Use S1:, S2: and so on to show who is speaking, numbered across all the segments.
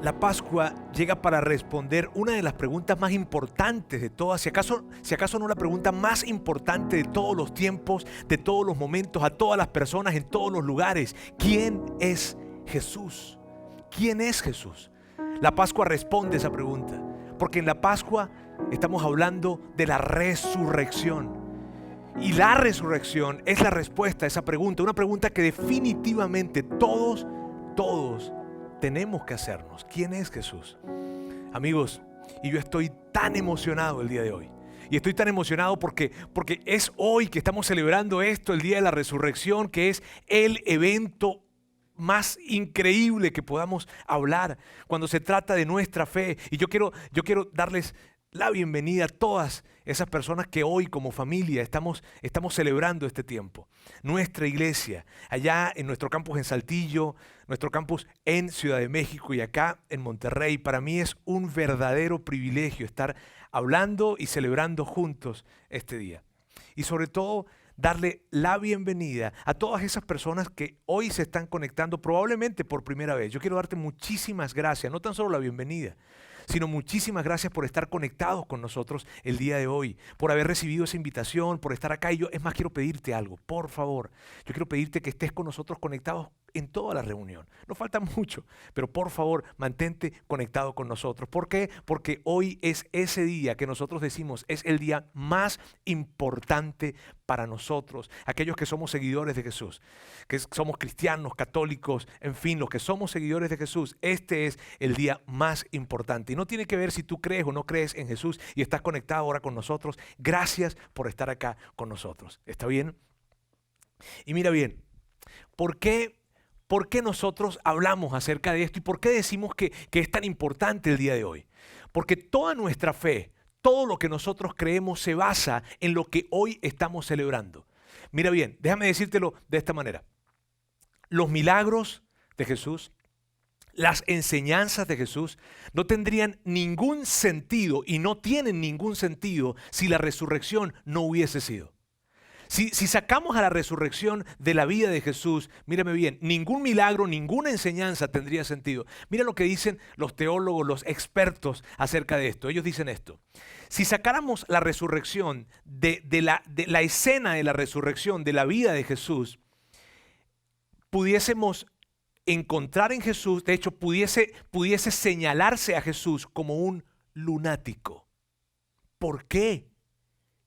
S1: La Pascua llega para responder una de las preguntas más importantes de todas, si acaso no la pregunta más importante de todos los tiempos, de todos los momentos, a todas las personas, en todos los lugares. ¿Quién es Jesús? ¿Quién es Jesús? La Pascua responde esa pregunta, porque en la Pascua estamos hablando de la resurrección. Y la resurrección es la respuesta a esa pregunta, una pregunta que definitivamente todos tenemos que hacernos. ¿Quién es Jesús? Amigos, y yo estoy tan emocionado el día de hoy. Y estoy tan emocionado porque es hoy que estamos celebrando esto, el día de la resurrección, que es el evento más increíble que podamos hablar cuando se trata de nuestra fe. Y yo quiero darles la bienvenida a todas esas personas que hoy como familia estamos celebrando este tiempo. Nuestra iglesia, allá en nuestro campus en Saltillo, nuestro campus en Ciudad de México y acá en Monterrey. Para mí es un verdadero privilegio estar hablando y celebrando juntos este día. Y sobre todo, darle la bienvenida a todas esas personas que hoy se están conectando probablemente por primera vez. Yo quiero darte muchísimas gracias, no tan solo la bienvenida, sino muchísimas gracias por estar conectados con nosotros el día de hoy, por haber recibido esa invitación, por estar acá. Y yo, es más, quiero pedirte algo, por favor. Yo quiero pedirte que estés con nosotros conectados en toda la reunión. No falta mucho, pero por favor, mantente conectado con nosotros. ¿Por qué? Porque hoy es ese día que nosotros decimos es el día más importante para nosotros, aquellos que somos seguidores de Jesús, que somos cristianos, católicos, en fin, los que somos seguidores de Jesús. Este es el día más importante. Y no tiene que ver si tú crees o no crees en Jesús y estás conectado ahora con nosotros. Gracias por estar acá con nosotros. ¿Está bien? Y mira bien, ¿por qué nosotros hablamos acerca de esto y por qué decimos que es tan importante el día de hoy? Porque toda nuestra fe, todo lo que nosotros creemos se basa en lo que hoy estamos celebrando. Mira bien, déjame decírtelo de esta manera. Los milagros de Jesús, las enseñanzas de Jesús no tendrían ningún sentido y no tienen ningún sentido si la resurrección no hubiese sido. Si sacamos a la resurrección de la vida de Jesús, mírame bien, ningún milagro, ninguna enseñanza tendría sentido. Mira lo que dicen los teólogos, los expertos acerca de esto. Ellos dicen esto. Si sacáramos la resurrección de la escena de la resurrección, de la vida de Jesús, pudiésemos encontrar en Jesús, de hecho pudiese señalarse a Jesús como un lunático. ¿Por qué?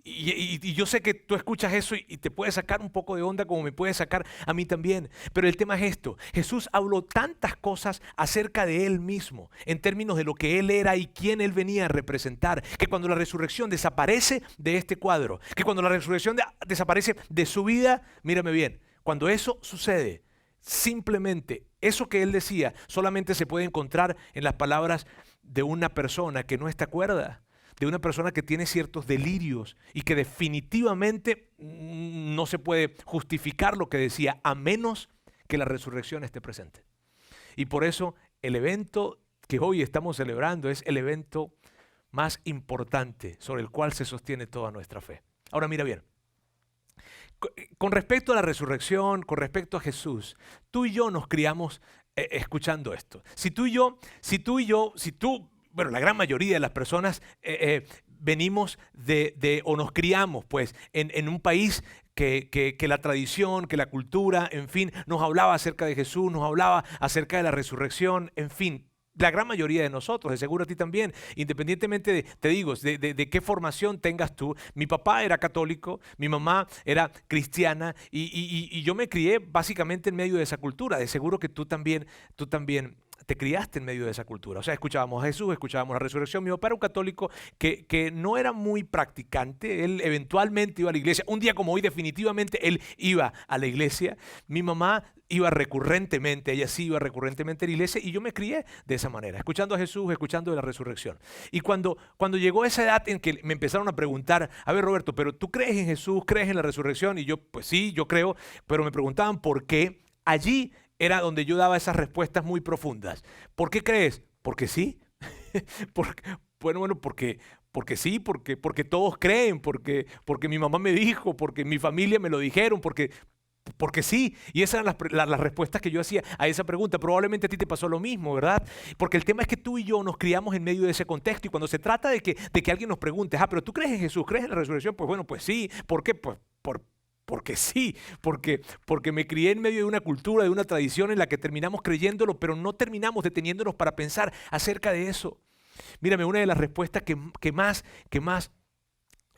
S1: Y yo sé que tú escuchas eso y te puede sacar un poco de onda como me puede sacar a mí también. Pero el tema es esto. Jesús habló tantas cosas acerca de Él mismo, en términos de lo que Él era y quién Él venía a representar, que cuando la resurrección desaparece de este cuadro, que cuando la resurrección desaparece de su vida, mírame bien, cuando eso sucede, simplemente eso que Él decía solamente se puede encontrar en las palabras de una persona que no está cuerda, de una persona que tiene ciertos delirios y que definitivamente no se puede justificar lo que decía a menos que la resurrección esté presente. Y por eso el evento que hoy estamos celebrando es el evento más importante sobre el cual se sostiene toda nuestra fe. Tú mira bien, con respecto a la resurrección, con respecto a Jesús, tú y yo nos criamos escuchando esto. Bueno, la gran mayoría de las personas venimos o nos criamos pues en un país que la tradición, que la cultura, en fin, nos hablaba acerca de Jesús, nos hablaba acerca de la resurrección, en fin. La gran mayoría de nosotros, de seguro a ti también, independientemente de qué formación tengas tú. Mi papá era católico, mi mamá era cristiana y yo me crié básicamente en medio de esa cultura. De seguro que tú también te criaste en medio de esa cultura. O sea, escuchábamos a Jesús, escuchábamos la resurrección. Mi papá era un católico que no era muy practicante. Él eventualmente iba a la iglesia. Un día como hoy definitivamente él iba a la iglesia. Mi mamá iba recurrentemente, ella sí iba recurrentemente a la iglesia y yo me crié de esa manera, escuchando a Jesús, escuchando de la resurrección. Y cuando llegó esa edad en que me empezaron a preguntar, a ver Roberto, ¿pero tú crees en Jesús, crees en la resurrección? Y yo, pues sí, yo creo, pero me preguntaban por qué. Allí era donde yo daba esas respuestas muy profundas. ¿Por qué crees? Porque sí. Porque sí, porque todos creen, porque mi mamá me dijo, porque mi familia me lo dijeron, porque Porque sí, y esas eran las respuestas que yo hacía a esa pregunta. Probablemente a ti te pasó lo mismo, ¿verdad? Porque el tema es que tú y yo nos criamos en medio de ese contexto, y cuando se trata de que alguien nos pregunte, pero ¿tú crees en Jesús? ¿Crees en la resurrección? Pues bueno, pues sí. ¿Por qué? Pues porque sí, porque me crié en medio de una cultura, de una tradición en la que terminamos creyéndolo, pero no terminamos deteniéndonos para pensar acerca de eso. Mírame, una de las respuestas que más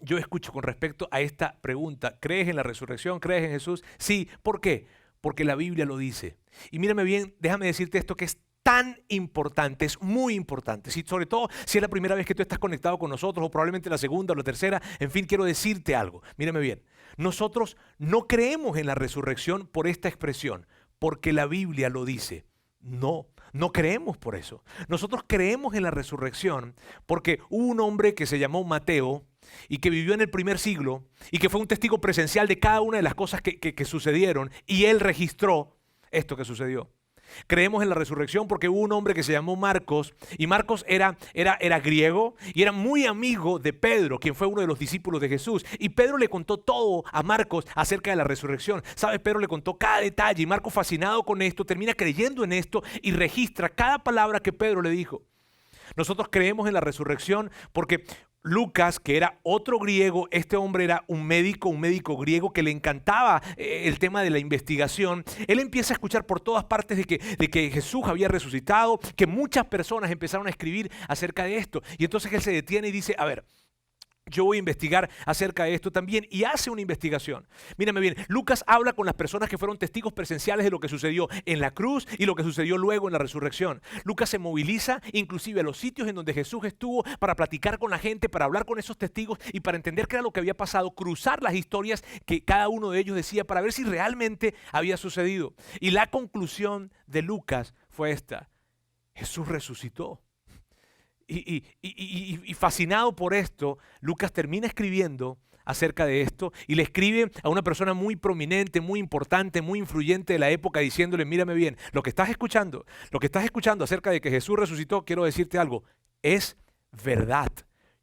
S1: yo escucho con respecto a esta pregunta: ¿crees en la resurrección? ¿Crees en Jesús? Sí. ¿Por qué? Porque la Biblia lo dice. Y mírame bien, déjame decirte esto que es tan importante, es muy importante. Sobre todo si es la primera vez que tú estás conectado con nosotros, o probablemente la segunda o la tercera. En fin, quiero decirte algo. Mírame bien. Nosotros no creemos en la resurrección por esta expresión, porque la Biblia lo dice. No creemos por eso. Nosotros creemos en la resurrección porque hubo un hombre que se llamó Mateo y que vivió en el primer siglo y que fue un testigo presencial de cada una de las cosas que sucedieron, y él registró esto que sucedió. Creemos en la resurrección porque hubo un hombre que se llamó Marcos, y Marcos era griego y era muy amigo de Pedro, quien fue uno de los discípulos de Jesús. Y Pedro le contó todo a Marcos acerca de la resurrección. ¿Sabes? Pedro le contó cada detalle, y Marcos, fascinado con esto, termina creyendo en esto y registra cada palabra que Pedro le dijo. Nosotros creemos en la resurrección porque Lucas, que era otro griego, este hombre era un médico griego que le encantaba el tema de la investigación. Él empieza a escuchar por todas partes de que Jesús había resucitado, que muchas personas empezaron a escribir acerca de esto. Y entonces él se detiene y dice, a ver, yo voy a investigar acerca de esto también, y hace una investigación. Mírame bien, Lucas habla con las personas que fueron testigos presenciales de lo que sucedió en la cruz y lo que sucedió luego en la resurrección. Lucas se moviliza inclusive a los sitios en donde Jesús estuvo para platicar con la gente, para hablar con esos testigos y para entender qué era lo que había pasado, cruzar las historias que cada uno de ellos decía para ver si realmente había sucedido. Y la conclusión de Lucas fue esta: Jesús resucitó. Y fascinado por esto, Lucas termina escribiendo acerca de esto, y le escribe a una persona muy prominente, muy importante, muy influyente de la época, diciéndole, mírame bien, lo que estás escuchando acerca de que Jesús resucitó, quiero decirte algo, es verdad.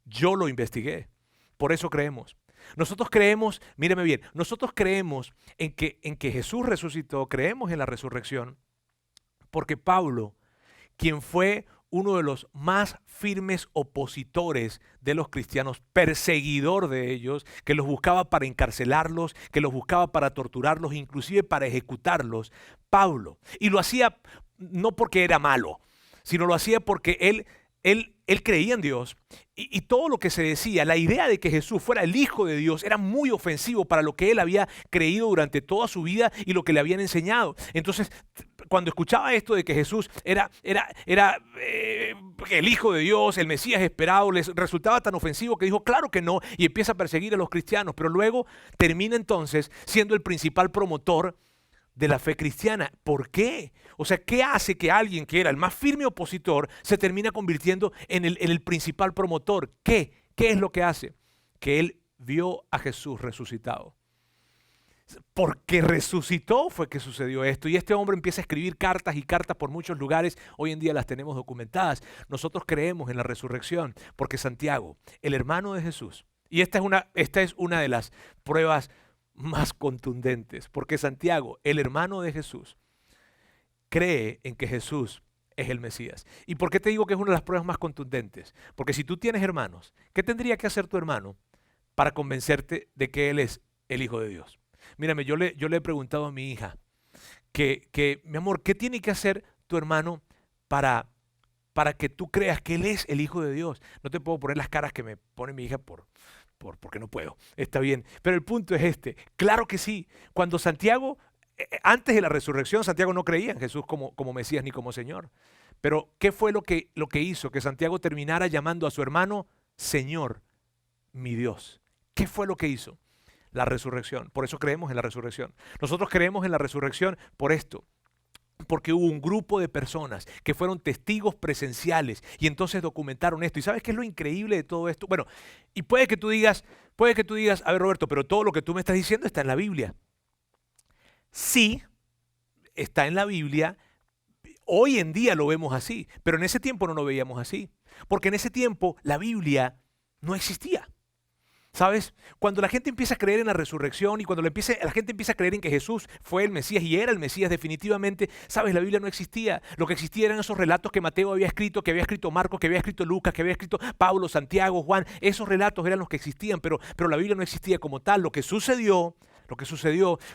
S1: Yo lo investigué, por eso creemos. Nosotros creemos, mírame bien, nosotros creemos en que Jesús resucitó, creemos en la resurrección, porque Pablo, quien fue uno de los más firmes opositores de los cristianos, perseguidor de ellos, que los buscaba para encarcelarlos, que los buscaba para torturarlos, inclusive para ejecutarlos, Pablo. Y lo hacía no porque era malo, sino lo hacía porque él creía en Dios, y todo lo que se decía, la idea de que Jesús fuera el Hijo de Dios, era muy ofensivo para lo que él había creído durante toda su vida y lo que le habían enseñado. Entonces, cuando escuchaba esto de que Jesús era el Hijo de Dios, el Mesías esperado, les resultaba tan ofensivo que dijo, claro que no, y empieza a perseguir a los cristianos, pero luego termina entonces siendo el principal promotor de la fe cristiana. ¿Por qué? O sea, ¿qué hace que alguien que era el más firme opositor se termina convirtiendo en el principal promotor? ¿Qué es lo que hace? Que él vio a Jesús resucitado. Porque resucitó fue que sucedió esto. Y este hombre empieza a escribir cartas y cartas por muchos lugares. Hoy en día las tenemos documentadas. Nosotros creemos en la resurrección porque Santiago, el hermano de Jesús, y esta es una de las pruebas más contundentes, porque Santiago, el hermano de Jesús, cree en que Jesús es el Mesías. ¿Y por qué te digo que es una de las pruebas más contundentes? Porque si tú tienes hermanos, ¿qué tendría que hacer tu hermano para convencerte de que Él es el Hijo de Dios? Mírame, yo le he preguntado a mi hija que mi amor, ¿qué tiene que hacer tu hermano para que tú creas que Él es el Hijo de Dios? No te puedo poner las caras que me pone mi hija porque no puedo, está bien. Pero el punto es este, claro que sí. Cuando Santiago, antes de la resurrección, Santiago no creía en Jesús como Mesías ni como Señor. Pero ¿qué fue lo que hizo que Santiago terminara llamando a su hermano Señor, mi Dios? ¿Qué fue lo que hizo? La resurrección. Por eso creemos en la resurrección. Nosotros creemos en la resurrección por esto. Porque hubo un grupo de personas que fueron testigos presenciales y entonces documentaron esto. ¿Y sabes qué es lo increíble de todo esto? Bueno, y puede que tú digas, a ver, Roberto, pero todo lo que tú me estás diciendo está en la Biblia. Sí, está en la Biblia. Hoy en día lo vemos así, pero en ese tiempo no lo veíamos así. Porque en ese tiempo la Biblia no existía. ¿Sabes? Cuando la gente empieza a creer en la resurrección y cuando la gente empieza a creer en que Jesús fue el Mesías y era el Mesías definitivamente, ¿sabes? La Biblia no existía. Lo que existía eran esos relatos que Mateo había escrito, que había escrito Marcos, que había escrito Lucas, que había escrito Pablo, Santiago, Juan. Esos relatos eran los que existían, pero la Biblia no existía como tal. Lo que sucedió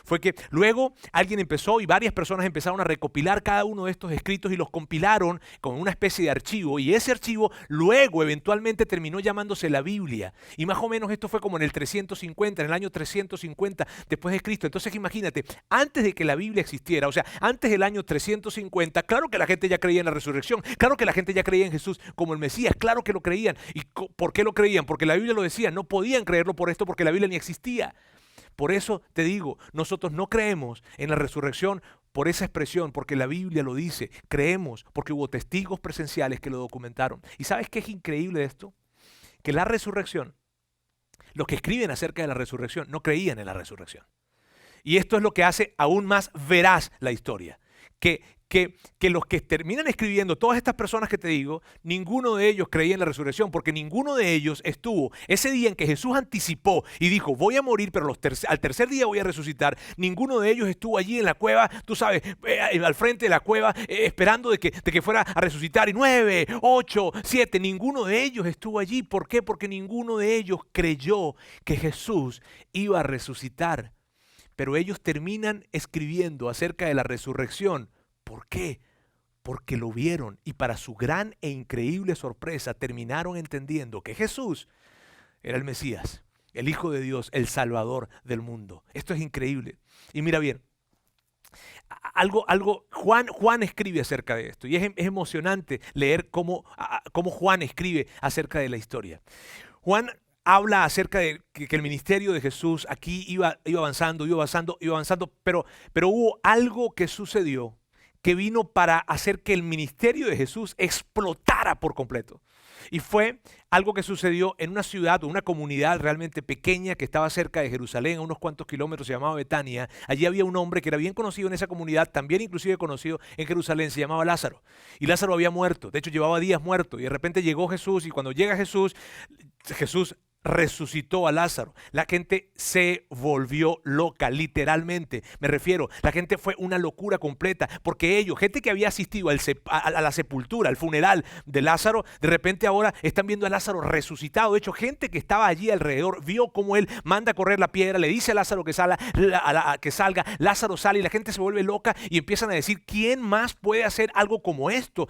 S1: fue que luego alguien empezó y varias personas empezaron a recopilar cada uno de estos escritos y los compilaron con una especie de archivo. Y ese archivo luego eventualmente terminó llamándose la Biblia. Y más o menos esto fue como en el 350, en el año 350 después de Cristo. Entonces imagínate, antes de que la Biblia existiera, o sea, antes del año 350, claro que la gente ya creía en la resurrección, claro que la gente ya creía en Jesús como el Mesías, claro que lo creían. ¿Y por qué lo creían? Porque la Biblia lo decía, no podían creerlo por esto porque la Biblia ni existía. Por eso te digo, nosotros no creemos en la resurrección por esa expresión, porque la Biblia lo dice. Creemos porque hubo testigos presenciales que lo documentaron. ¿Y sabes qué es increíble de esto? Que la resurrección, los que escriben acerca de la resurrección, no creían en la resurrección. Y esto es lo que hace aún más veraz la historia. Que los que terminan escribiendo, todas estas personas que te digo, ninguno de ellos creía en la resurrección, porque ninguno de ellos estuvo ese día en que Jesús anticipó y dijo, voy a morir, pero al tercer día voy a resucitar. Ninguno de ellos estuvo allí en la cueva, tú sabes, al frente de la cueva, esperando de que fuera a resucitar. Y 9, 8, 7, ninguno de ellos estuvo allí. ¿Por qué? Porque ninguno de ellos creyó que Jesús iba a resucitar. Pero ellos terminan escribiendo acerca de la resurrección. ¿Por qué? Porque lo vieron y para su gran e increíble sorpresa terminaron entendiendo que Jesús era el Mesías, el Hijo de Dios, el Salvador del mundo. Esto es increíble. Y mira bien, Juan escribe acerca de esto y es emocionante leer cómo Juan escribe acerca de la historia. Juan habla acerca de que el ministerio de Jesús aquí iba avanzando, pero hubo algo que sucedió que vino para hacer que el ministerio de Jesús explotara por completo. Y fue algo que sucedió en una ciudad o una comunidad realmente pequeña que estaba cerca de Jerusalén, a unos cuantos kilómetros, se llamaba Betania. Allí había un hombre que era bien conocido en esa comunidad, también inclusive conocido en Jerusalén, se llamaba Lázaro. Y Lázaro había muerto, de hecho llevaba días muerto. Y de repente llegó Jesús y cuando llega Jesús resucitó a Lázaro. La gente se volvió loca, literalmente. Me refiero, la gente fue una locura completa, porque ellos, gente que había asistido a la sepultura, al funeral de Lázaro, de repente ahora están viendo a Lázaro resucitado. De hecho, gente que estaba allí alrededor vio cómo él manda a correr la piedra, le dice a Lázaro que salga, Lázaro sale y la gente se vuelve loca y empiezan a decir, ¿quién más puede hacer algo como esto?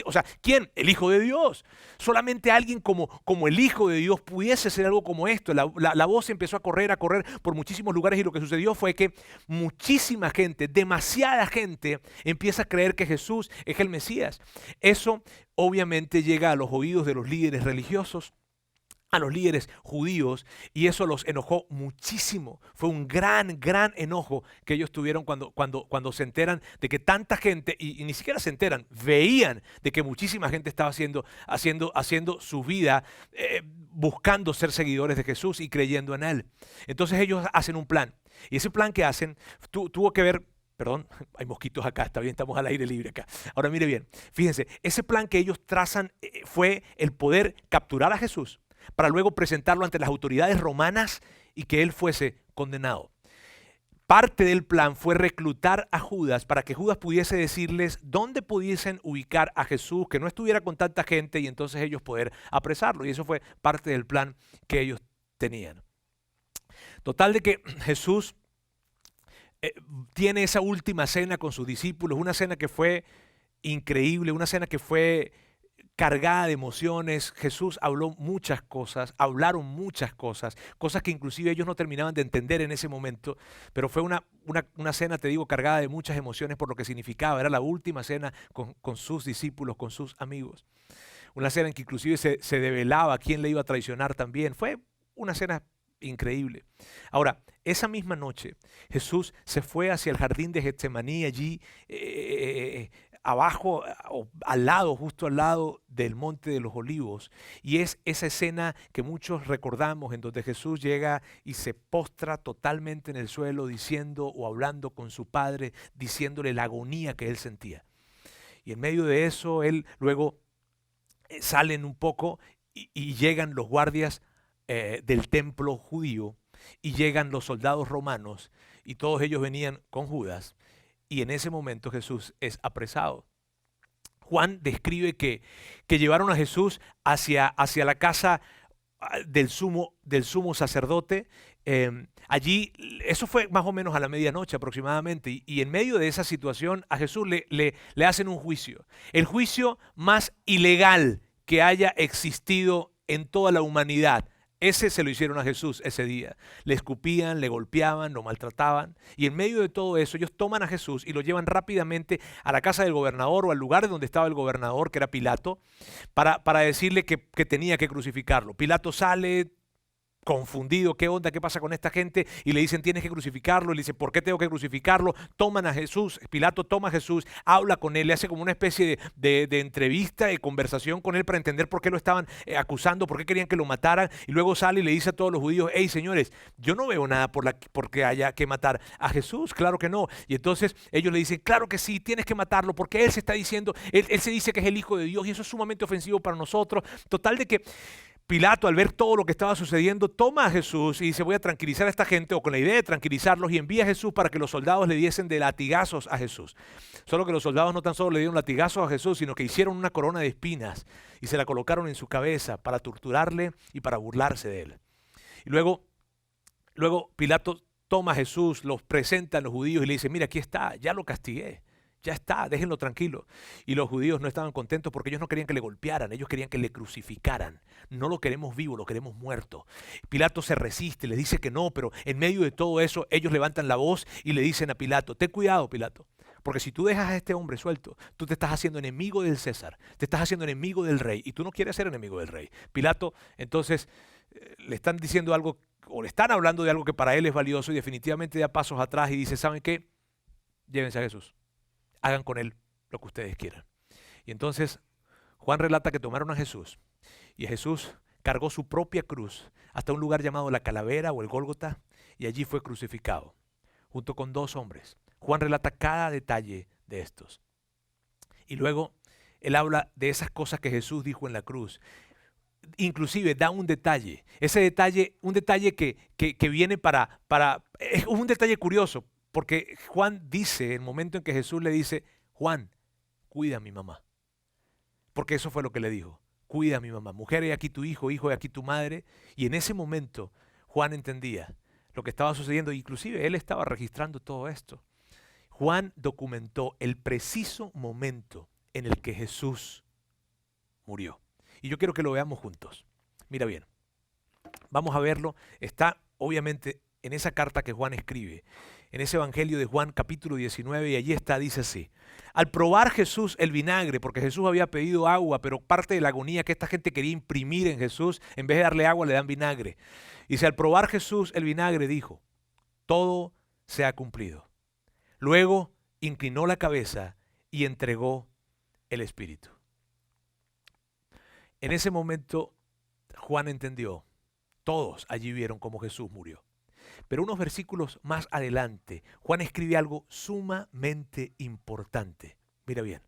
S1: O sea, ¿quién? El Hijo de Dios. Solamente alguien como el Hijo de Dios pudiese hacer algo como esto. La voz empezó a correr por muchísimos lugares y lo que sucedió fue que muchísima gente, demasiada gente, empieza a creer que Jesús es el Mesías. Eso obviamente llega a los oídos de los líderes religiosos, a los líderes judíos, y eso los enojó muchísimo. Fue un gran enojo que ellos tuvieron cuando se enteran de que tanta gente, y ni siquiera se enteran, veían de que muchísima gente estaba haciendo su vida buscando ser seguidores de Jesús y creyendo en Él. Entonces ellos hacen un plan, y ese plan que hacen tuvo que ver. Perdón, hay mosquitos acá, está bien, estamos al aire libre acá. Ahora mire bien, fíjense, ese plan que ellos trazan fue el poder capturar a Jesús para luego presentarlo ante las autoridades romanas y que él fuese condenado. Parte del plan fue reclutar a Judas para que Judas pudiese decirles dónde pudiesen ubicar a Jesús, que no estuviera con tanta gente y entonces ellos poder apresarlo. Y eso fue parte del plan que ellos tenían. Total de que Jesús tiene esa última cena con sus discípulos, una cena que fue increíble, una cena que fue cargada de emociones. Jesús hablaron muchas cosas, cosas que inclusive ellos no terminaban de entender en ese momento, pero fue una cena, te digo, cargada de muchas emociones por lo que significaba. Era la última cena con sus discípulos, con sus amigos. Una cena en que inclusive se develaba quién le iba a traicionar también. Fue una cena increíble. Ahora, esa misma noche, Jesús se fue hacia el jardín de Getsemaní, allí abajo, o justo al lado del Monte de los Olivos. Y es esa escena que muchos recordamos, en donde Jesús llega y se postra totalmente en el suelo, diciendo o hablando con su Padre, diciéndole la agonía que él sentía. Y en medio de eso, él luego salen un poco y llegan los guardias del templo judío y llegan los soldados romanos y todos ellos venían con Judas y en ese momento Jesús es apresado. Juan describe que llevaron a Jesús hacia la casa del sumo sacerdote. Allí, eso fue más o menos a la medianoche aproximadamente, y en medio de esa situación a Jesús le hacen un juicio. El juicio más ilegal que haya existido en toda la humanidad. Ese se lo hicieron a Jesús ese día. Le escupían, le golpeaban, lo maltrataban. Y en medio de todo eso, ellos toman a Jesús y lo llevan rápidamente a la casa del gobernador o al lugar donde estaba el gobernador, que era Pilato, para decirle que tenía que crucificarlo. Pilato sale confundido, ¿qué onda? ¿Qué pasa con esta gente? Y le dicen, tienes que crucificarlo. Y le dice, ¿por qué tengo que crucificarlo? Toman a Jesús, Pilato toma a Jesús, habla con él, le hace como una especie de entrevista, de conversación con él para entender por qué lo estaban acusando, por qué querían que lo mataran. Y luego sale y le dice a todos los judíos, hey señores, yo no veo nada porque haya que matar a Jesús, claro que no. Y entonces ellos le dicen, claro que sí, tienes que matarlo porque él se está diciendo, él se dice que es el Hijo de Dios y eso es sumamente ofensivo para nosotros. Total de que Pilato, al ver todo lo que estaba sucediendo, toma a Jesús y dice, voy a tranquilizar a esta gente, o con la idea de tranquilizarlos, y envía a Jesús para que los soldados le diesen de latigazos a Jesús. Solo que los soldados no tan solo le dieron latigazos a Jesús, sino que hicieron una corona de espinas y se la colocaron en su cabeza para torturarle y para burlarse de él. Y luego Pilato toma a Jesús, los presenta a los judíos y le dice, mira, aquí está, ya lo castigué. Ya está, déjenlo tranquilo. Y los judíos no estaban contentos porque ellos no querían que le golpearan, ellos querían que le crucificaran. No lo queremos vivo, lo queremos muerto. Pilato se resiste, les dice que no, pero en medio de todo eso ellos levantan la voz y le dicen a Pilato, ten cuidado Pilato, porque si tú dejas a este hombre suelto, tú te estás haciendo enemigo del César, te estás haciendo enemigo del rey y tú no quieres ser enemigo del rey. Pilato entonces le están diciendo algo o le están hablando de algo que para él es valioso y definitivamente da pasos atrás y dice, ¿saben qué? Llévense a Jesús. Hagan con él lo que ustedes quieran. Y entonces Juan relata que tomaron a Jesús y Jesús cargó su propia cruz hasta un lugar llamado la Calavera o el Gólgota y allí fue crucificado junto con dos hombres. Juan relata cada detalle de estos. Y luego él habla de esas cosas que Jesús dijo en la cruz. Inclusive da un detalle, ese detalle, un detalle que viene es un detalle curioso. Porque Juan dice, el momento en que Jesús le dice, Juan, cuida a mi mamá. Porque eso fue lo que le dijo, cuida a mi mamá. Mujer, he aquí tu hijo, hijo, he aquí tu madre. Y en ese momento Juan entendía lo que estaba sucediendo. Inclusive él estaba registrando todo esto. Juan documentó el preciso momento en el que Jesús murió. Y yo quiero que lo veamos juntos. Mira bien, vamos a verlo. Está obviamente en esa carta que Juan escribe. En ese Evangelio de Juan capítulo 19 y allí está, dice así. Al probar Jesús el vinagre, porque Jesús había pedido agua, pero parte de la agonía que esta gente quería imprimir en Jesús, en vez de darle agua le dan vinagre. Dice, al probar Jesús el vinagre dijo, todo se ha cumplido. Luego inclinó la cabeza y entregó el Espíritu. En ese momento Juan entendió, todos allí vieron cómo Jesús murió. Pero unos versículos más adelante, Juan escribe algo sumamente importante. Mira bien.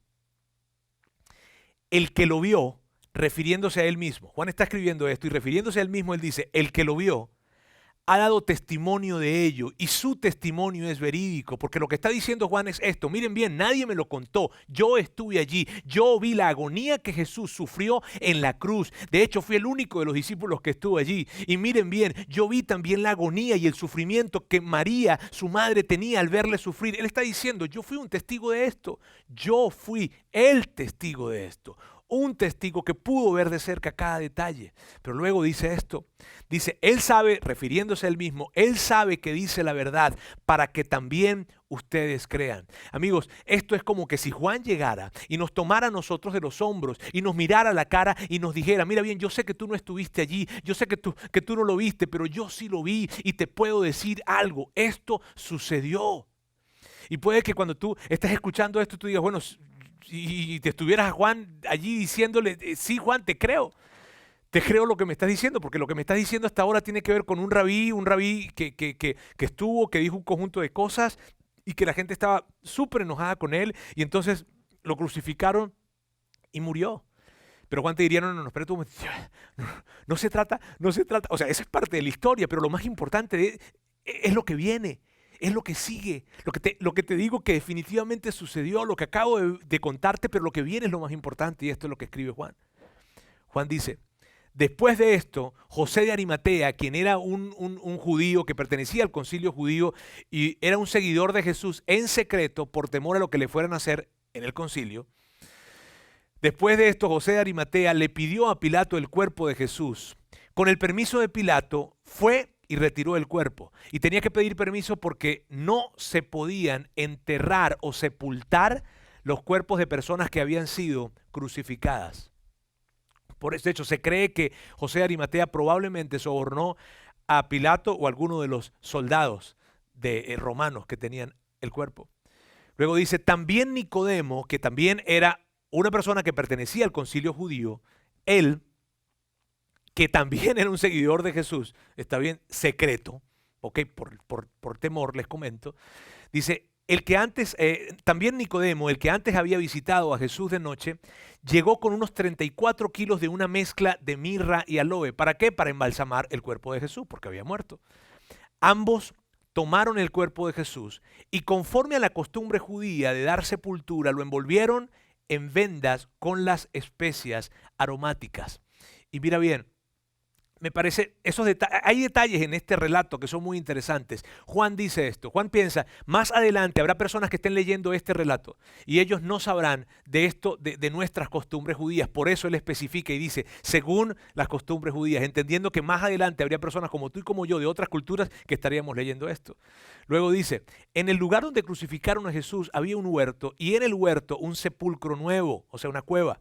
S1: El que lo vio, refiriéndose a él mismo. Juan está escribiendo esto y refiriéndose a él mismo, él dice, el que lo vio ha dado testimonio de ello y su testimonio es verídico, porque lo que está diciendo Juan es esto, miren bien, nadie me lo contó, yo estuve allí, yo vi la agonía que Jesús sufrió en la cruz, de hecho fui el único de los discípulos que estuvo allí y miren bien, yo vi también la agonía y el sufrimiento que María, su madre, tenía al verle sufrir. Él está diciendo, yo fui un testigo de esto, yo fui el testigo de esto. Un testigo que pudo ver de cerca cada detalle. Pero luego dice esto, dice, él sabe, refiriéndose a él mismo, él sabe que dice la verdad para que también ustedes crean. Amigos, esto es como que si Juan llegara y nos tomara a nosotros de los hombros y nos mirara a la cara y nos dijera, mira bien, yo sé que tú no estuviste allí, yo sé que tú no lo viste, pero yo sí lo vi y te puedo decir algo, esto sucedió. Y puede que cuando tú estés escuchando esto, tú digas, bueno, y te estuvieras a Juan allí diciéndole, sí Juan, te creo lo que me estás diciendo, porque lo que me estás diciendo hasta ahora tiene que ver con un rabí que estuvo, que dijo un conjunto de cosas y que la gente estaba súper enojada con él y entonces lo crucificaron y murió. Pero Juan te diría, no, no, no, espérate un momento. No, no se trata, no se trata, o sea, esa es parte de la historia, pero lo más importante es lo que viene, es lo que sigue, lo que te digo que definitivamente sucedió, lo que acabo de contarte, pero lo que viene es lo más importante y esto es lo que escribe Juan. Juan dice, después de esto, José de Arimatea, quien era un judío que pertenecía al concilio judío y era un seguidor de Jesús en secreto por temor a lo que le fueran a hacer en el concilio, después de esto, José de Arimatea le pidió a Pilato el cuerpo de Jesús. Con el permiso de Pilato, fue y retiró el cuerpo. Y tenía que pedir permiso porque no se podían enterrar o sepultar los cuerpos de personas que habían sido crucificadas. Por eso, de hecho, se cree que José de Arimatea probablemente sobornó a Pilato o a alguno de los soldados romanos que tenían el cuerpo. Luego dice, también Nicodemo, que también era una persona que pertenecía al concilio judío, él, que también era un seguidor de Jesús, está bien, secreto, ok, por temor les comento, dice, el que antes, también Nicodemo, el que antes había visitado a Jesús de noche, llegó con unos 34 kilos de una mezcla de mirra y aloe. ¿Para qué? Para embalsamar el cuerpo de Jesús, porque había muerto. Ambos tomaron el cuerpo de Jesús y conforme a la costumbre judía de dar sepultura, lo envolvieron en vendas con las especias aromáticas. Y mira bien, me parece, hay detalles en este relato que son muy interesantes. Juan dice esto, Juan piensa, más adelante habrá personas que estén leyendo este relato y ellos no sabrán de esto, de nuestras costumbres judías. Por eso él especifica y dice, según las costumbres judías, entendiendo que más adelante habría personas como tú y como yo de otras culturas que estaríamos leyendo esto. Luego dice, en el lugar donde crucificaron a Jesús había un huerto y en el huerto un sepulcro nuevo, o sea, una cueva,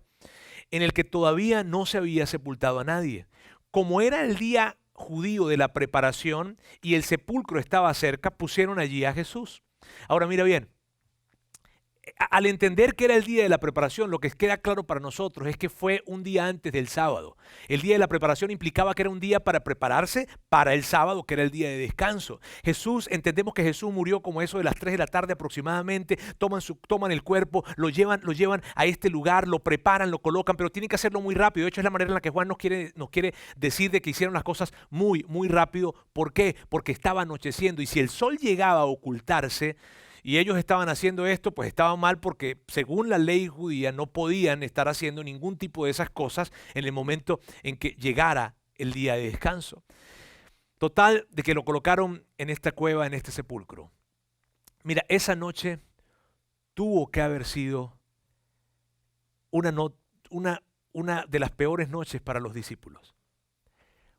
S1: en el que todavía no se había sepultado a nadie. Como era el día judío de la preparación y el sepulcro estaba cerca, pusieron allí a Jesús. Ahora mira bien, al entender que era el día de la preparación, lo que queda claro para nosotros es que fue un día antes del sábado. El día de la preparación implicaba que era un día para prepararse para el sábado, que era el día de descanso. Entendemos que Jesús murió como eso de las 3 de la tarde aproximadamente, toman el cuerpo, lo llevan a este lugar, lo preparan, lo colocan, pero tienen que hacerlo muy rápido. De hecho, es la manera en la que Juan nos quiere decir de que hicieron las cosas muy, muy rápido. ¿Por qué? Porque estaba anocheciendo y si el sol llegaba a ocultarse, y ellos estaban haciendo esto, pues estaban mal porque según la ley judía no podían estar haciendo ningún tipo de esas cosas en el momento en que llegara el día de descanso. Total, de que lo colocaron en esta cueva, en este sepulcro. Mira, esa noche tuvo que haber sido una de las peores noches para los discípulos.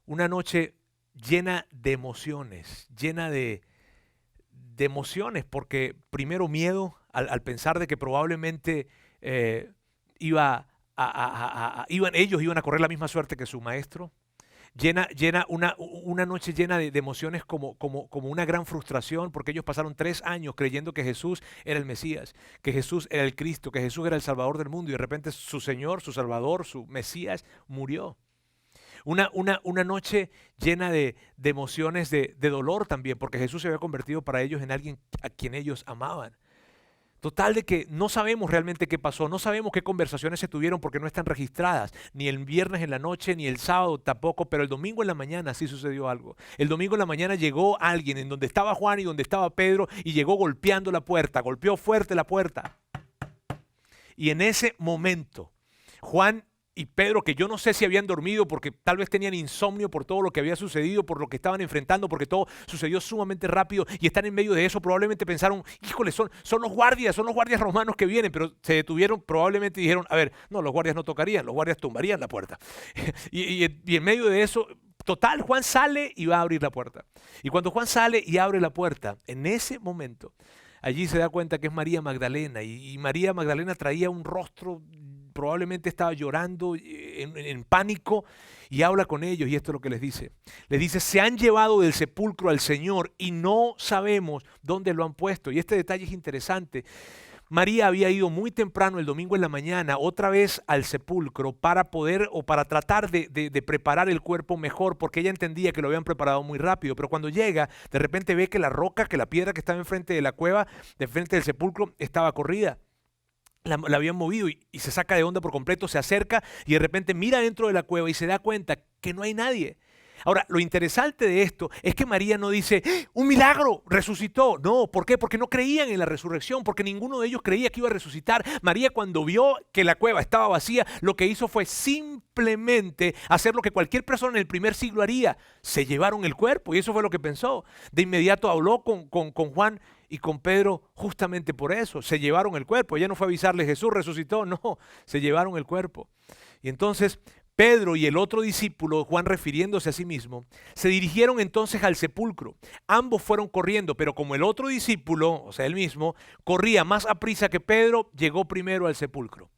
S1: Una noche llena de emociones, llena de emociones, porque primero miedo al pensar de que probablemente ellos iban a correr la misma suerte que su maestro. Una noche llena de emociones como una gran frustración, porque ellos pasaron 3 años creyendo que Jesús era el Mesías, que Jesús era el Cristo, que Jesús era el Salvador del mundo y de repente su Señor, su Salvador, su Mesías murió. Una noche llena de emociones de dolor también, porque Jesús se había convertido para ellos en alguien a quien ellos amaban. Total de que no sabemos realmente qué pasó, no sabemos qué conversaciones se tuvieron porque no están registradas, ni el viernes en la noche, ni el sábado tampoco, pero el domingo en la mañana sí sucedió algo. El domingo en la mañana llegó alguien en donde estaba Juan y donde estaba Pedro y llegó golpeando la puerta, golpeó fuerte la puerta. Y en ese momento, Juan y Pedro, que yo no sé si habían dormido porque tal vez tenían insomnio por todo lo que había sucedido, por lo que estaban enfrentando, porque todo sucedió sumamente rápido y están en medio de eso, probablemente pensaron, híjole, son los guardias romanos que vienen, pero se detuvieron, probablemente dijeron, a ver, no, los guardias no tocarían, los guardias tumbarían la puerta. y en medio de eso, total, Juan sale y va a abrir la puerta. Y cuando Juan sale y abre la puerta, en ese momento, allí se da cuenta que es María Magdalena y María Magdalena traía un rostro, probablemente estaba llorando en pánico y habla con ellos y esto es lo que les dice. Les dice, se han llevado del sepulcro al Señor y no sabemos dónde lo han puesto. Y este detalle es interesante. María había ido muy temprano el domingo en la mañana otra vez al sepulcro para poder o para tratar de preparar el cuerpo mejor porque ella entendía que lo habían preparado muy rápido, pero cuando llega de repente ve que la piedra que estaba enfrente de la cueva, de frente del sepulcro, estaba corrida. la habían movido y se saca de onda por completo, se acerca y de repente mira dentro de la cueva y se da cuenta que no hay nadie. Ahora, lo interesante de esto es que María no dice, ¡Ah! ¡Un milagro! ¡Resucitó! No, ¿por qué? Porque no creían en la resurrección, porque ninguno de ellos creía que iba a resucitar. María, cuando vio que la cueva estaba vacía, lo que hizo fue simplemente hacer lo que cualquier persona en el primer siglo haría. Se llevaron el cuerpo y eso fue lo que pensó. De inmediato habló con Juan y con Pedro justamente por eso. Se llevaron el cuerpo. Ella no fue a avisarle, Jesús resucitó. No, se llevaron el cuerpo. Y entonces Pedro y el otro discípulo, Juan refiriéndose a sí mismo, se dirigieron entonces al sepulcro. Ambos fueron corriendo, pero como el otro discípulo, o sea, él mismo, corría más aprisa que Pedro, llegó primero al sepulcro.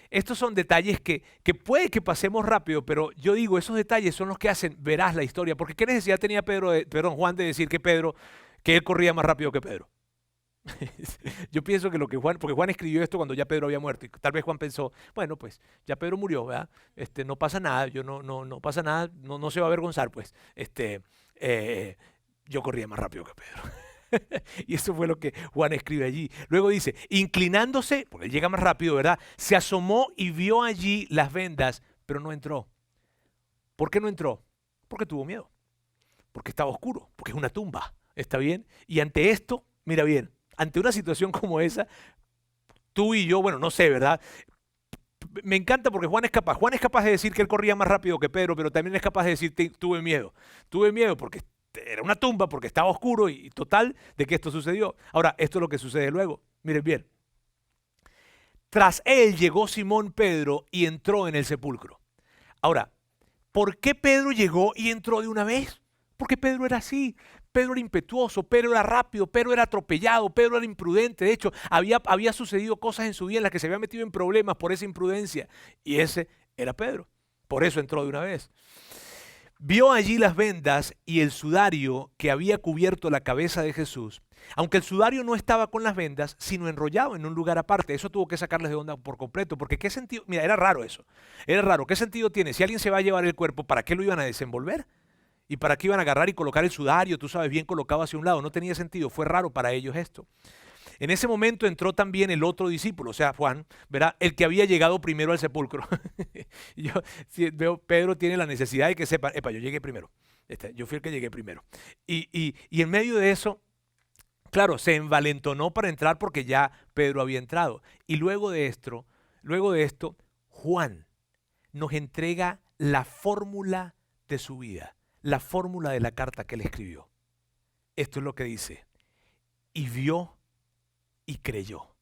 S1: Estos son detalles que puede que pasemos rápido, pero yo digo, esos detalles son los que hacen veraz la historia. Porque ¿qué necesidad tenía Juan de decir que él corría más rápido que Pedro? Yo pienso que lo que porque Juan escribió esto cuando ya Pedro había muerto y tal vez Juan pensó, bueno, pues ya Pedro murió, ¿verdad? No pasa nada, no pasa nada, no se va a avergonzar, pues, yo corría más rápido que Pedro. Y eso fue lo que Juan escribe allí. Luego dice, inclinándose, porque él llega más rápido, ¿verdad? Se asomó y vio allí las vendas, pero no entró. ¿Por qué no entró? Porque tuvo miedo, porque estaba oscuro, porque es una tumba, ¿está bien? Y ante esto, mira bien, ante una situación como esa, tú y yo, bueno, no sé, ¿verdad? Me encanta porque Juan es capaz de decir que él corría más rápido que Pedro, pero también es capaz de decir, tuve miedo porque era una tumba, porque estaba oscuro y total de que esto sucedió. Ahora, esto es lo que sucede luego, miren bien. Tras él llegó Simón Pedro y entró en el sepulcro. Ahora, ¿por qué Pedro llegó y entró de una vez? Porque Pedro era así. Pedro era impetuoso, Pedro era rápido, Pedro era atropellado, Pedro era imprudente. De hecho, había sucedido cosas en su vida en las que se había metido en problemas por esa imprudencia. Y ese era Pedro. Por eso entró de una vez. Vio allí las vendas y el sudario que había cubierto la cabeza de Jesús. Aunque el sudario no estaba con las vendas, sino enrollado en un lugar aparte. Eso tuvo que sacarles de onda por completo. Porque qué sentido, mira, era raro eso. Era raro. ¿Qué sentido tiene? Si alguien se va a llevar el cuerpo, ¿para qué lo iban a desenvolver? ¿Y para qué iban a agarrar y colocar el sudario, tú sabes, bien colocado hacia un lado? No tenía sentido, fue raro para ellos esto. En ese momento entró también el otro discípulo, o sea, Juan, ¿verdad? El que había llegado primero al sepulcro. Yo veo, Pedro tiene la necesidad de que sepan, yo llegué primero, yo fui el que llegué primero. Y en medio de eso, claro, se envalentonó para entrar porque ya Pedro había entrado. Y luego de esto, Juan nos entrega la fórmula de su vida. La fórmula de la carta que él escribió. Esto es lo que dice. Y vio y creyó.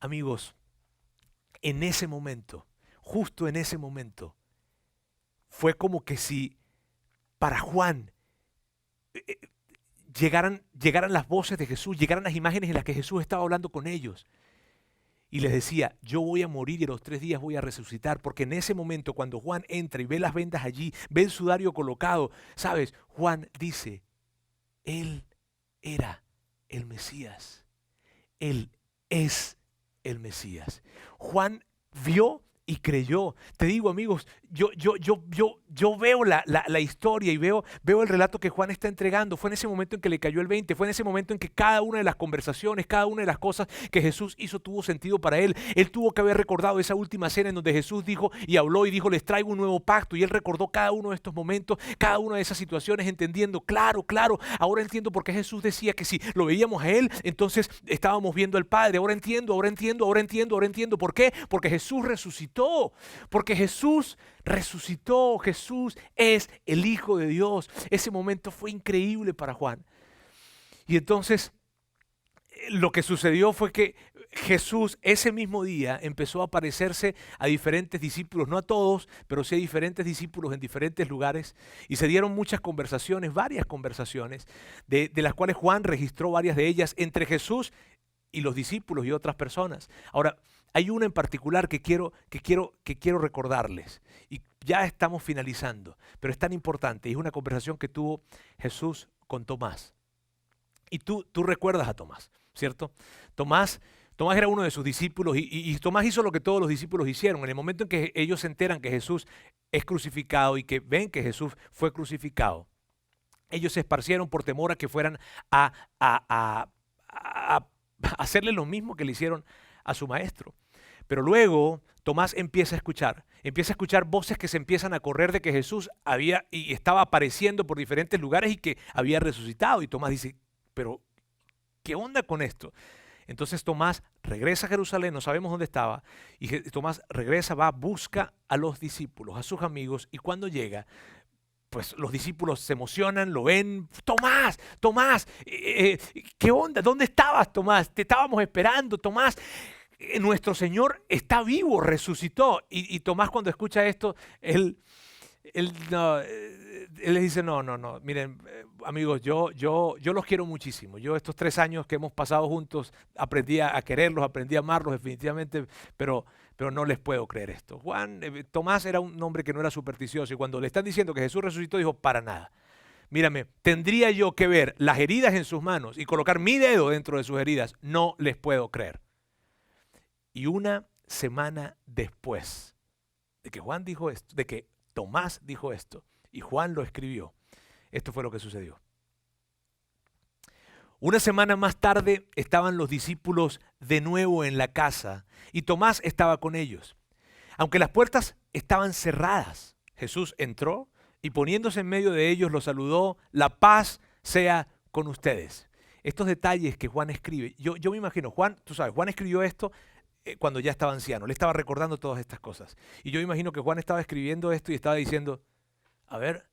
S1: Amigos, en ese momento, justo en ese momento, fue como que si para Juan llegaran las voces de Jesús, llegaran las imágenes en las que Jesús estaba hablando con ellos. Y les decía, yo voy a morir y a los 3 días voy a resucitar. Porque en ese momento, cuando Juan entra y ve las vendas allí, ve el sudario colocado, ¿sabes? Juan dice, Él era el Mesías. Él es el Mesías. Juan vio y creyó. Te digo, amigos, yo veo la historia y veo el relato que Juan está entregando. Fue en ese momento en que le cayó el 20, fue en ese momento en que cada una de las conversaciones, cada una de las cosas que Jesús hizo tuvo sentido para él. Él tuvo que haber recordado esa última cena en donde Jesús dijo y habló y dijo, les traigo un nuevo pacto. Y él recordó cada uno de estos momentos, cada una de esas situaciones, entendiendo, claro, ahora entiendo por qué Jesús decía que si lo veíamos a él, entonces estábamos viendo al Padre. Ahora entiendo. ¿Por qué? Porque Jesús resucitó. Porque Jesús resucitó. Jesús es el Hijo de Dios. Ese momento fue increíble para Juan. Y entonces lo que sucedió fue que Jesús ese mismo día empezó a aparecerse a diferentes discípulos, no a todos, pero sí a diferentes discípulos en diferentes lugares, y se dieron muchas conversaciones, varias conversaciones, de las cuales Juan registró varias de ellas entre Jesús y los discípulos y otras personas. Ahora, hay una en particular que quiero recordarles, y ya estamos finalizando, pero es tan importante, y es una conversación que tuvo Jesús con Tomás. Y tú recuerdas a Tomás, ¿cierto? Tomás era uno de sus discípulos y Tomás hizo lo que todos los discípulos hicieron. En el momento en que ellos se enteran que Jesús es crucificado y que ven que Jesús fue crucificado, ellos se esparcieron por temor a que fueran a hacerle lo mismo que le hicieron a su maestro. Pero luego Tomás empieza a escuchar voces que se empiezan a correr de que Jesús había y estaba apareciendo por diferentes lugares y que había resucitado. Y Tomás dice, pero ¿qué onda con esto? Entonces Tomás regresa a Jerusalén, no sabemos dónde estaba, y Tomás regresa, va, busca a los discípulos, a sus amigos, y cuando llega, pues los discípulos se emocionan, lo ven. Tomás, Tomás, ¿qué onda? ¿Dónde estabas, Tomás? Te estábamos esperando, Tomás. Nuestro Señor está vivo, resucitó. Y Tomás, cuando escucha esto, él les dice, no, miren, amigos, yo los quiero muchísimo. Yo estos 3 años que hemos pasado juntos, aprendí a quererlos, aprendí a amarlos definitivamente, pero no les puedo creer esto. Tomás era un hombre que no era supersticioso, y cuando le están diciendo que Jesús resucitó, dijo, para nada. Mírame, tendría yo que ver las heridas en sus manos y colocar mi dedo dentro de sus heridas. No les puedo creer. Y una semana después de que Juan dijo esto, de que Tomás dijo esto y Juan lo escribió, esto fue lo que sucedió. Una semana más tarde estaban los discípulos de nuevo en la casa y Tomás estaba con ellos. Aunque las puertas estaban cerradas, Jesús entró y poniéndose en medio de ellos los saludó, la paz sea con ustedes. Estos detalles que Juan escribe, yo me imagino, Juan escribió esto cuando ya estaba anciano, le estaba recordando todas estas cosas. Y yo imagino que Juan estaba escribiendo esto y estaba diciendo, a ver,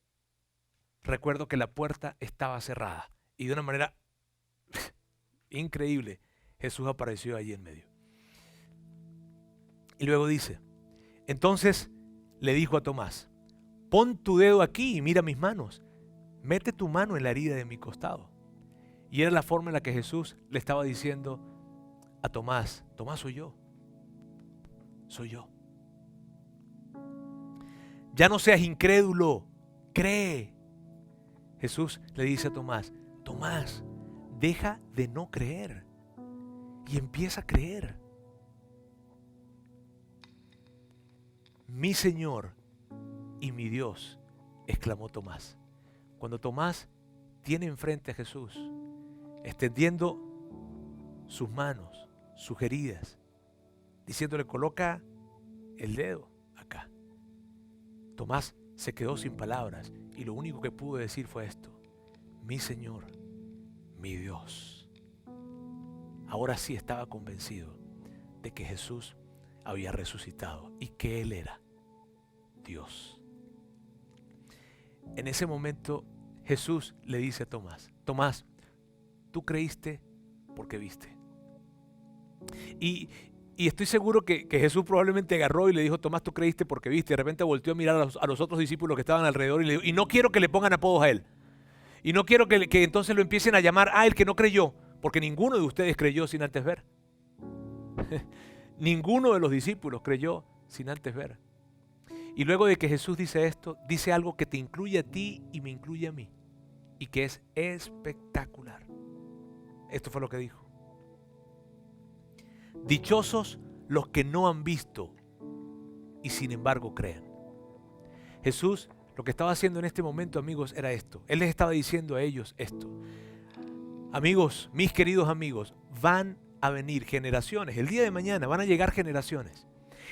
S1: recuerdo que la puerta estaba cerrada. Y de una manera increíble, Jesús apareció allí en medio. Y luego dice, entonces le dijo a Tomás, pon tu dedo aquí y mira mis manos. Mete tu mano en la herida de mi costado. Y era la forma en la que Jesús le estaba diciendo a Tomás, Tomás, soy yo. Soy yo. Ya no seas incrédulo, cree. Jesús le dice a Tomás, Tomás, deja de no creer y empieza a creer. Mi Señor y mi Dios, exclamó Tomás. Cuando Tomás tiene enfrente a Jesús, extendiendo sus manos, sus heridas, diciéndole, coloca el dedo acá. Tomás se quedó sin palabras y lo único que pudo decir fue esto, mi Señor, mi Dios. Ahora sí estaba convencido de que Jesús había resucitado y que Él era Dios. En ese momento Jesús le dice a Tomás, Tomás, tú creíste porque viste. Y estoy seguro que Jesús probablemente agarró y le dijo, Tomás, tú creíste porque viste. Y de repente volteó a mirar a los otros discípulos que estaban alrededor y le dijo, y no quiero que le pongan apodos a él. Y no quiero que entonces lo empiecen a llamar a él que no creyó, porque ninguno de ustedes creyó sin antes ver. Ninguno de los discípulos creyó sin antes ver. Y luego de que Jesús dice esto, dice algo que te incluye a ti y me incluye a mí. Y que es espectacular. Esto fue lo que dijo. Dichosos los que no han visto y sin embargo creen. Jesús lo que estaba haciendo en este momento, amigos, era esto. Él les estaba diciendo a ellos esto. Amigos, mis queridos amigos, van a venir generaciones. El día de mañana van a llegar generaciones.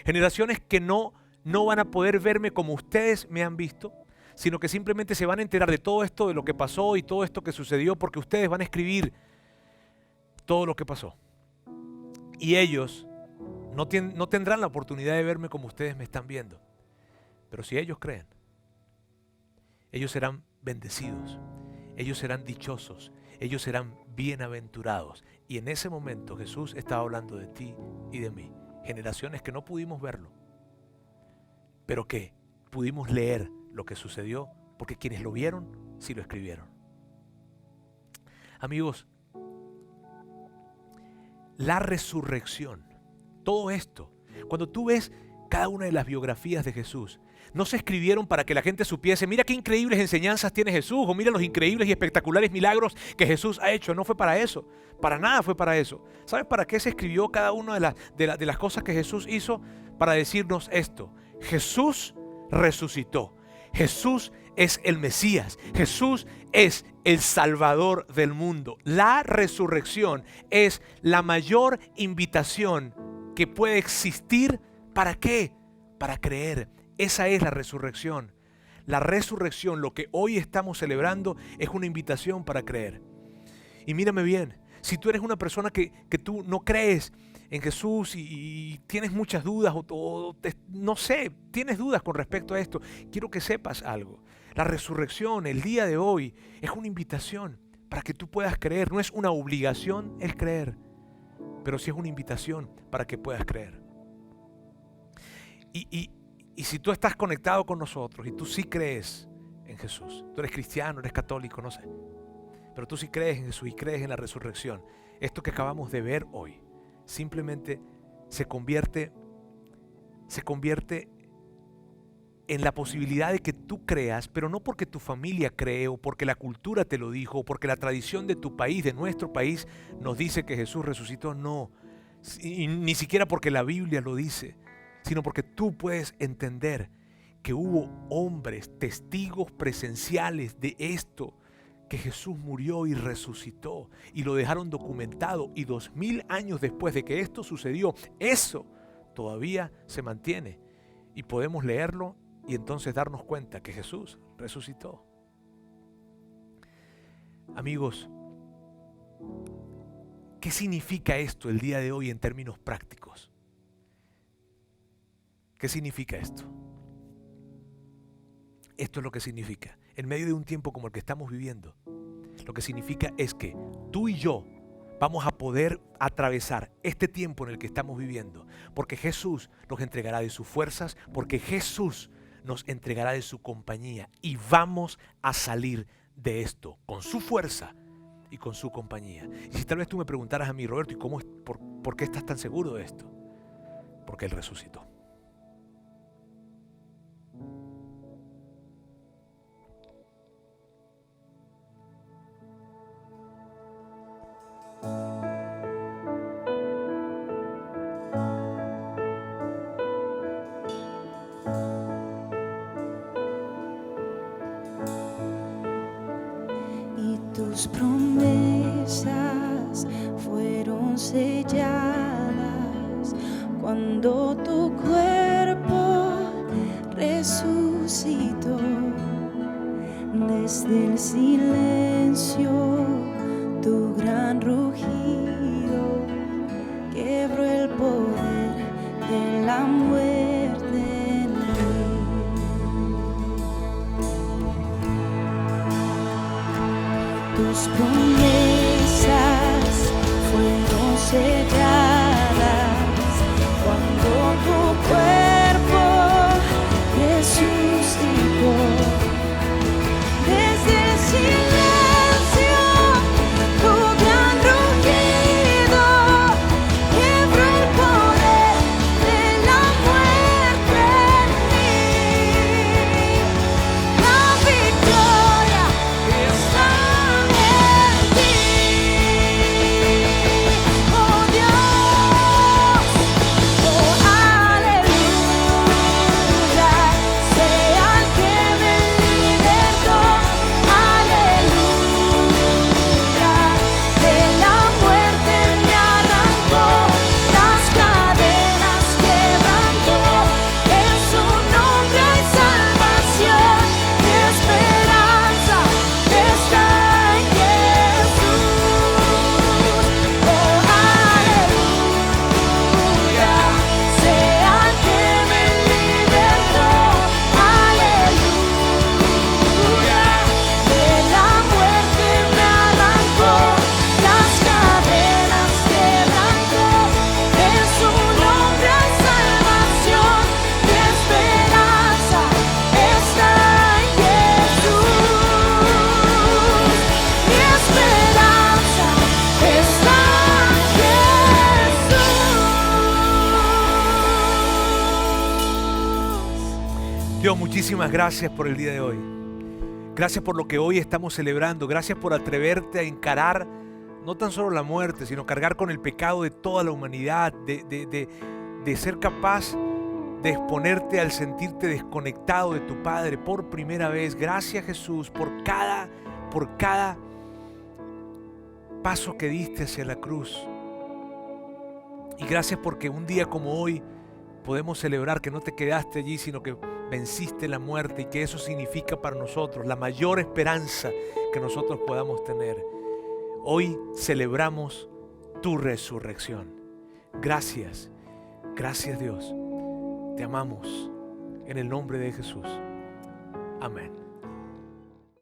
S1: Generaciones que no van a poder verme como ustedes me han visto, sino que simplemente se van a enterar de todo esto, de lo que pasó y todo esto que sucedió, porque ustedes van a escribir todo lo que pasó. Y ellos no tendrán la oportunidad de verme como ustedes me están viendo. Pero si ellos creen, ellos serán bendecidos, ellos serán dichosos, ellos serán bienaventurados. Y en ese momento Jesús estaba hablando de ti y de mí. Generaciones que no pudimos verlo, pero que pudimos leer lo que sucedió, porque quienes lo vieron, sí lo escribieron. Amigos, la resurrección, todo esto, cuando tú ves cada una de las biografías de Jesús, no se escribieron para que la gente supiese, mira qué increíbles enseñanzas tiene Jesús, o mira los increíbles y espectaculares milagros que Jesús ha hecho. No fue para eso, para nada fue para eso. ¿Sabes para qué se escribió cada una de las cosas que Jesús hizo? Para decirnos esto: Jesús resucitó, Jesús es el Mesías, Jesús es el Salvador del mundo. La resurrección es la mayor invitación que puede existir. ¿Para qué? Para creer. Esa es la resurrección. La resurrección, lo que hoy estamos celebrando, es una invitación para creer. Y mírame bien, si tú eres una persona que tú no crees en Jesús y tienes muchas dudas no sé, tienes dudas con respecto a esto, quiero que sepas algo. La resurrección, el día de hoy, es una invitación para que tú puedas creer. No es una obligación el creer, pero sí es una invitación para que puedas creer. Y si tú estás conectado con nosotros y tú sí crees en Jesús, tú eres cristiano, eres católico, no sé, pero tú sí crees en Jesús y crees en la resurrección, esto que acabamos de ver hoy simplemente se convierte en la posibilidad de que tú creas, pero no porque tu familia cree o porque la cultura te lo dijo o porque la tradición de tu país, de nuestro país, nos dice que Jesús resucitó. No, y ni siquiera porque la Biblia lo dice, sino porque tú puedes entender que hubo hombres, testigos presenciales de esto, que Jesús murió y resucitó y lo dejaron documentado, y 2000 años después de que esto sucedió, eso todavía se mantiene y podemos leerlo y entonces darnos cuenta que Jesús resucitó. Amigos, ¿qué significa esto el día de hoy en términos prácticos? ¿Qué significa esto? Esto es lo que significa, en medio de un tiempo como el que estamos viviendo, lo que significa es que tú y yo vamos a poder atravesar este tiempo en el que estamos viviendo, porque Jesús nos entregará de sus fuerzas, porque Jesús nos entregará de su compañía, y vamos a salir de esto con su fuerza y con su compañía. Y si tal vez tú me preguntaras a mí, Roberto, ¿y por qué estás tan seguro de esto? Porque Él resucitó.
S2: Tus promesas fueron selladas cuando tu cuerpo resucitó. Desde el silencio tu gran rugido quebró el poder de la muerte en mí. Tus promesas fueron selladas cuando tu cuerpo resucitó. Desde el silencio tu gran rugido quebró el poder de la muerte en mí. La victoria está en ti. Oh Dios, oh aleluya, sea el que me libertó. Aleluya, de la muerte me arrancó, las cadenas quebrantó. En su nombre hay salvación, mi esperanza está en Jesús. Oh aleluya, sea el que me libertó. Aleluya, de la muerte me arrancó, las cadenas quebrantó. En su nombre hay salvación, mi esperanza está en Jesús. Mi esperanza está en Jesús.
S1: Dios, muchísimas gracias por el día de hoy. Gracias por lo que hoy estamos celebrando. Gracias por atreverte a encarar no tan solo la muerte, sino cargar con el pecado de toda la humanidad, de ser capaz de exponerte al sentirte desconectado de tu Padre por primera vez. Gracias, Jesús, por cada paso que diste hacia la cruz. Y gracias porque un día como hoy podemos celebrar que no te quedaste allí, sino que venciste la muerte, y que eso significa para nosotros la mayor esperanza que nosotros podamos tener. Hoy celebramos tu resurrección. Gracias, gracias Dios. Te amamos en el nombre de Jesús. Amén.